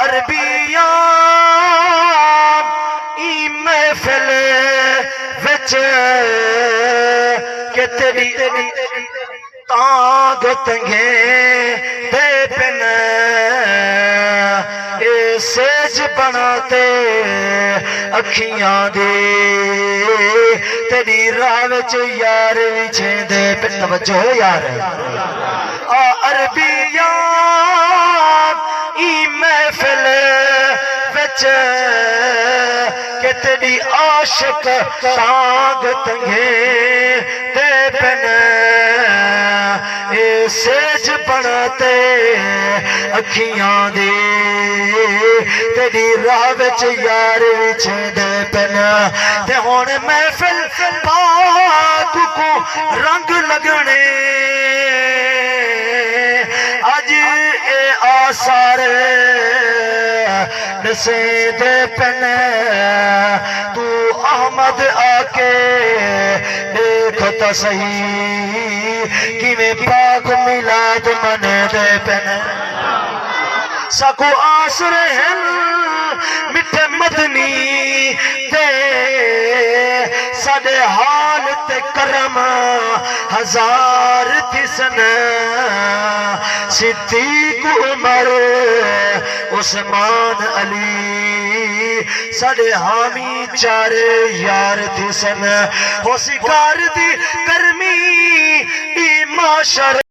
عربیاں ای محفل وچ کہ تیری تانگ تنگے دے پن اے سیج بناتے اکھیاں دے تیری راہ وچ یار وچھے دے پن توجہ یار عربیاں ای محفل وچ کہ تیری عاشق تانگ تنگے دے پن اے سیج بناتے اکھیاں دے تیری راہ وچ یار وچھے دے پن تے ہون محفل پاک کو رنگ لگنے آج اے آثار نسے دے پن تو احمد آکے دیکھتا صحیح کہ میں پاک ملاد منے دے پن سکو آسر ہیں مٹھے مدنی دے ساڑے حال تے کرم ہزار تھی سن صدیق عمر عثمان علی ساڑے حامی چارے یار تھی سن ہو سکار دی کرمی ای معاشر